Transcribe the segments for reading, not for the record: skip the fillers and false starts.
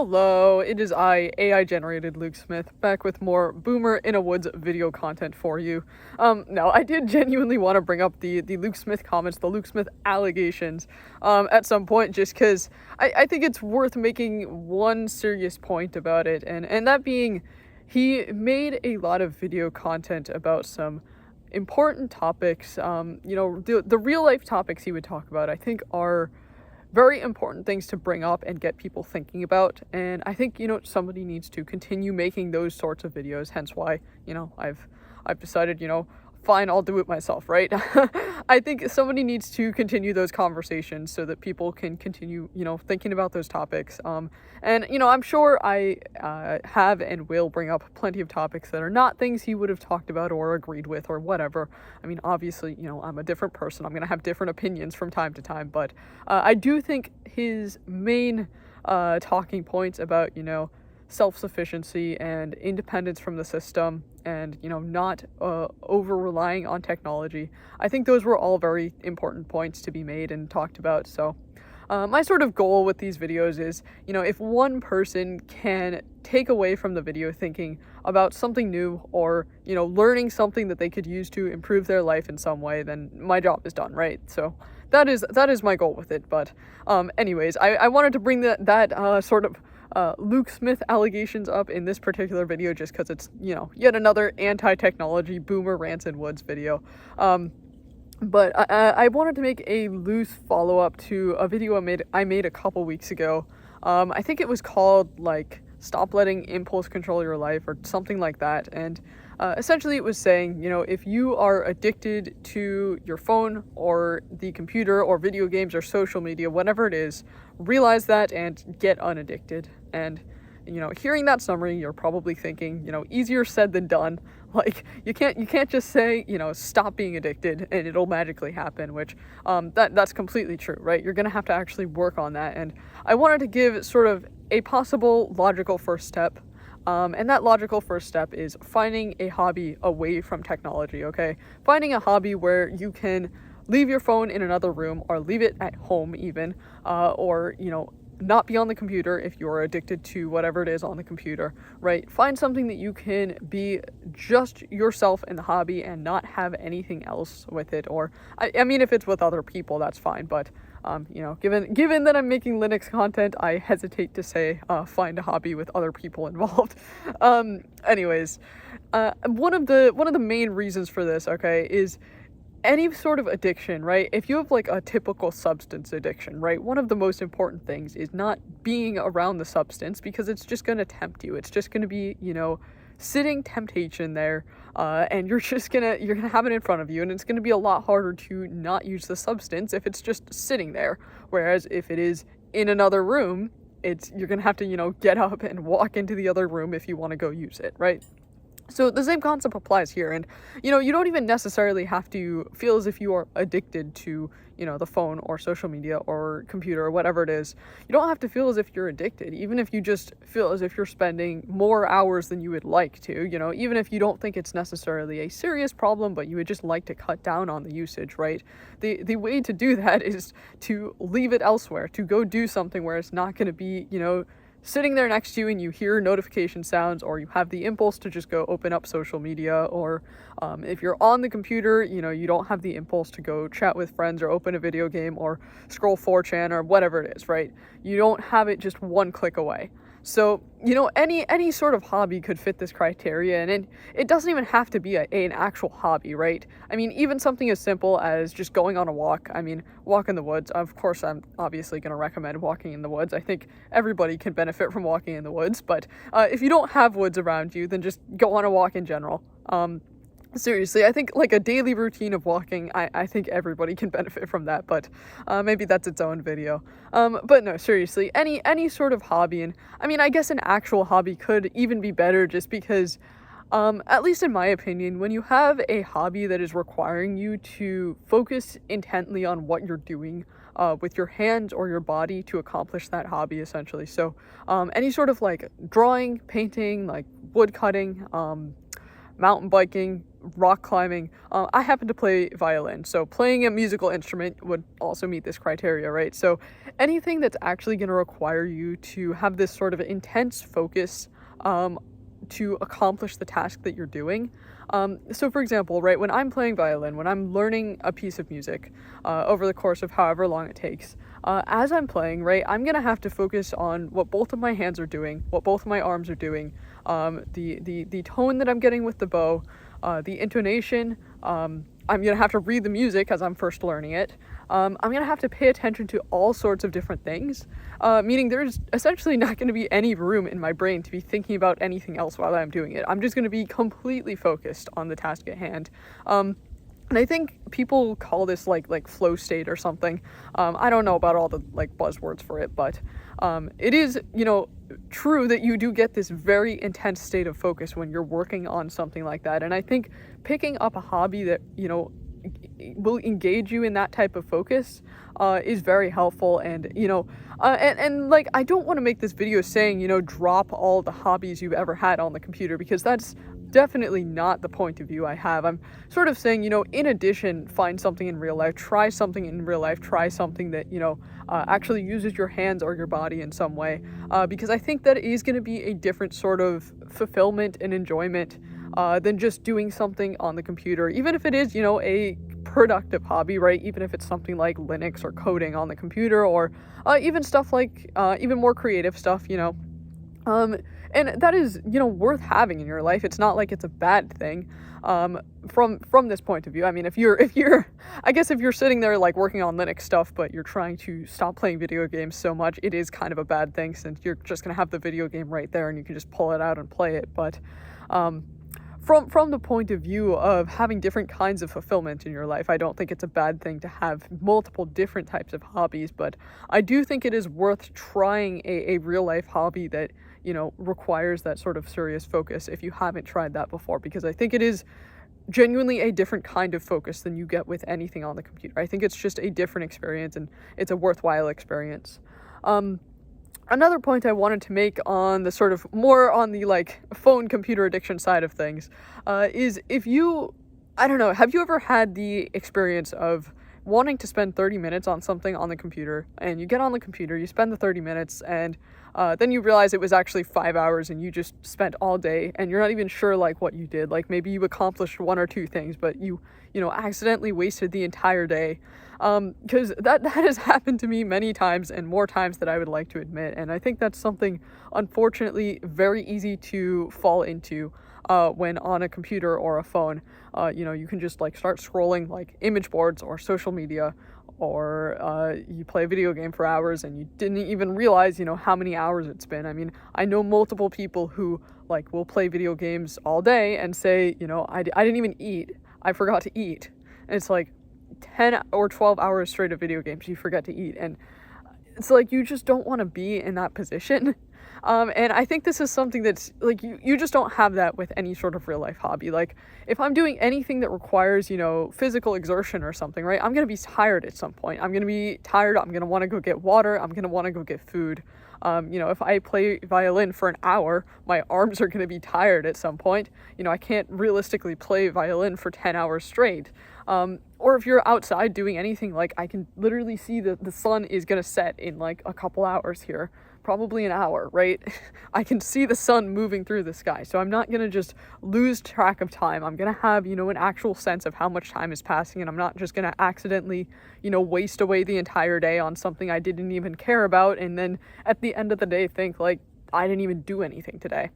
Hello, it is I, AI-generated Luke Smith, back with more Boomer in a Woods video content for you. Now, I did genuinely want to bring up the Luke Smith comments, the Luke Smith allegations, at some point, just because I think it's worth making one serious point about it, and that being, he made a lot of video content about some important topics. The real-life topics he would talk about, I think, are very important things to bring up and get people thinking about, and I think somebody needs to continue making those sorts of videos, hence why I've decided, fine, I'll do it myself, right? I think somebody needs to continue those conversations so that people can continue thinking about those topics, and I'm sure I have and will bring up plenty of topics that are not things he would have talked about or agreed with or whatever. I mean, obviously, I'm a different person, I'm gonna have different opinions from time to time, but I do think his main talking points about self-sufficiency and independence from the system and not over relying on technology, I think those were all very important points to be made and talked about. So my sort of goal with these videos is, if one person can take away from the video thinking about something new or, learning something that they could use to improve their life in some way, then my job is done, right? So that is my goal with it. But anyways, I wanted to bring that sort of Luke Smith allegations up in this particular video just because it's, yet another anti-technology Boomer Rants in Woods video. But I wanted to make a loose follow-up to a video I made a couple weeks ago. I think it was called, Stop Letting Impulse Control Your Life or something like that. And essentially it was saying, if you are addicted to your phone or the computer or video games or social media, whatever it is, realize that and get unaddicted. And hearing that summary, you're probably thinking, easier said than done. Like, you can't just say, stop being addicted and it'll magically happen, which that's completely true, right? You're gonna have to actually work on that. And I wanted to give sort of a possible logical first step. And that logical first step is finding a hobby away from technology, okay? Finding a hobby where you can leave your phone in another room or leave it at home even, or, not be on the computer if you're addicted to whatever it is on the computer, right? Find something that you can be just yourself in the hobby and not have anything else with it. Or, I mean, if it's with other people, that's fine. But, given that I'm making Linux content, I hesitate to say find a hobby with other people involved. Anyways, one of the main reasons for this, okay, is any sort of addiction, right? If you have a typical substance addiction, right? One of the most important things is not being around the substance because it's just going to tempt you. It's just going to be, sitting temptation there, and you're gonna have it in front of you, and it's gonna be a lot harder to not use the substance if it's just sitting there. Whereas if it is in another room, you're gonna have to, get up and walk into the other room if you want to go use it, right? So the same concept applies here, and you don't even necessarily have to feel as if you are addicted to the phone or social media or computer or whatever it is. You don't have to feel as if you're addicted, even if you just feel as if you're spending more hours than you would like to, even if you don't think it's necessarily a serious problem, but you would just like to cut down on the usage, right? The way to do that is to leave it elsewhere, to go do something where it's not going to be, sitting there next to you and you hear notification sounds, or you have the impulse to just go open up social media, or if you're on the computer, you don't have the impulse to go chat with friends or open a video game or scroll 4chan or whatever it is, right? You don't have it just one click away. So, any sort of hobby could fit this criteria, and it doesn't even have to be an actual hobby, right? I mean, even something as simple as just going on a walk. I mean, walk in the woods. Of course, I'm obviously going to recommend walking in the woods. I think everybody can benefit from walking in the woods, but if you don't have woods around you, then just go on a walk in general. Seriously, I think a daily routine of walking, I think everybody can benefit from that, but maybe that's its own video. But no, seriously, any sort of hobby, and I mean, I guess an actual hobby could even be better just because, at least in my opinion, when you have a hobby that is requiring you to focus intently on what you're doing with your hands or your body to accomplish that hobby, essentially. So any sort of drawing, painting, wood cutting, mountain biking, rock climbing. I happen to play violin, so playing a musical instrument would also meet this criteria, right? So anything that's actually going to require you to have this sort of intense focus to accomplish the task that you're doing. So for example, right, when I'm playing violin, when I'm learning a piece of music over the course of however long it takes, as I'm playing, right, I'm going to have to focus on what both of my hands are doing, what both of my arms are doing, the tone that I'm getting with the bow, the intonation. I'm going to have to read the music as I'm first learning it. I'm going to have to pay attention to all sorts of different things, meaning there's essentially not going to be any room in my brain to be thinking about anything else while I'm doing it. I'm just going to be completely focused on the task at hand. And I think people call this like flow state or something. I don't know about all the like buzzwords for it, but it is, true that you do get this very intense state of focus when you're working on something like that. And I think picking up a hobby that, will engage you in that type of focus is very helpful. And like, I don't want to make this video saying drop all the hobbies you've ever had on the computer, because that's definitely not the point of view I have. I'm sort of saying, in addition, find something in real life, try something in real life, try something that actually uses your hands or your body in some way, because I think that is going to be a different sort of fulfillment and enjoyment than just doing something on the computer, even if it is, a productive hobby, right? Even if it's something like Linux or coding on the computer, or even stuff like even more creative stuff, and that is, worth having in your life. It's not like it's a bad thing, from this point of view. I mean, if you're sitting there like working on Linux stuff, but you're trying to stop playing video games so much, it is kind of a bad thing, since you're just gonna have the video game right there and you can just pull it out and play it. But from the point of view of having different kinds of fulfillment in your life, I don't think it's a bad thing to have multiple different types of hobbies, but I do think it is worth trying a real life hobby that, requires that sort of serious focus if you haven't tried that before, because I think it is genuinely a different kind of focus than you get with anything on the computer. I think it's just a different experience, and it's a worthwhile experience. Another point I wanted to make on the sort of more on the like phone computer addiction side of things is have you ever had the experience of wanting to spend 30 minutes on something on the computer, and you get on the computer, you spend the 30 minutes, and then you realize it was actually 5 hours and you just spent all day, and you're not even sure like what you did. Like maybe you accomplished one or two things, but you accidentally wasted the entire day. Because that has happened to me many times, and more times than I would like to admit. And I think that's something, unfortunately, very easy to fall into when on a computer or a phone. You can just like start scrolling like image boards or social media, or you play a video game for hours and you didn't even realize, how many hours it's been. I mean, I know multiple people who like will play video games all day and say, I didn't even eat. I forgot to eat. And it's like 10 or 12 hours straight of video games you forget to eat, and it's like you just don't want to be in that position. And I think this is something that's like you just don't have that with any sort of real life hobby. Like if I'm doing anything that requires physical exertion or something, right, I'm gonna be tired at some point. I'm gonna be tired, I'm gonna want to go get water, I'm gonna want to go get food. If I play violin for an hour, my arms are going to be tired at some point. I can't realistically play violin for 10 hours straight. Or if you're outside doing anything, like I can literally see that the sun is going to set in like a couple hours here, probably an hour, right? I can see the sun moving through the sky. So I'm not going to just lose track of time. I'm going to have, an actual sense of how much time is passing, and I'm not just going to accidentally, waste away the entire day on something I didn't even care about, and then at the end of the day think like I didn't even do anything today.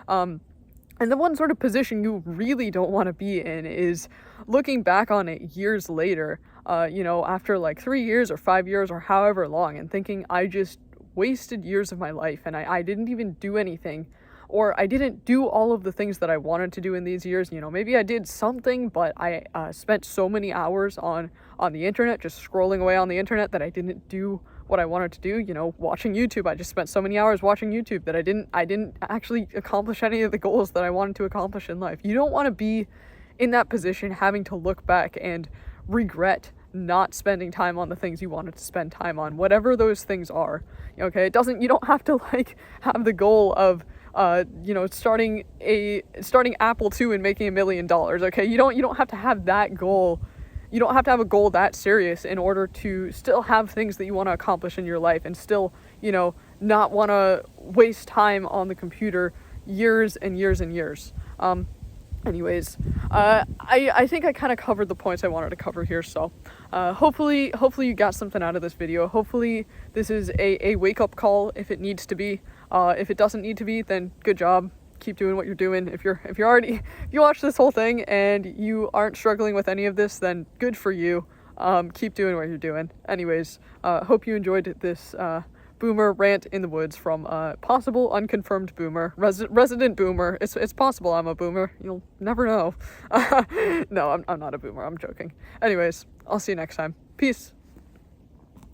And the one sort of position you really don't want to be in is looking back on it years later, after like 3 years or 5 years or however long, and thinking I just wasted years of my life and I didn't even do anything, or I didn't do all of the things that I wanted to do in these years. Maybe I did something, but I spent so many hours on the internet, just scrolling away on the internet, that I didn't do what I wanted to do. Watching YouTube, I just spent so many hours watching YouTube that I didn't actually accomplish any of the goals that I wanted to accomplish in life. You don't want to be in that position, having to look back and regret not spending time on the things you wanted to spend time on, whatever those things are. Okay, you don't have to like have the goal of starting Apple II and making $1 million. Okay, you don't have to have that goal. You don't have to have a goal that serious in order to still have things that you want to accomplish in your life and still, not want to waste time on the computer years and years and years. Anyways, I think I kind of covered the points I wanted to cover here, so hopefully you got something out of this video. Hopefully this is a wake-up call if it needs to be. If it doesn't need to be, then good job. Keep doing what you're doing. If you watch this whole thing and you aren't struggling with any of this, then good for you. Keep doing what you're doing. Anyways, hope you enjoyed this boomer rant in the woods from possible unconfirmed boomer, resident boomer. It's possible I'm a boomer. You'll never know. No, I'm not a boomer. I'm joking. Anyways, I'll see you next time. Peace.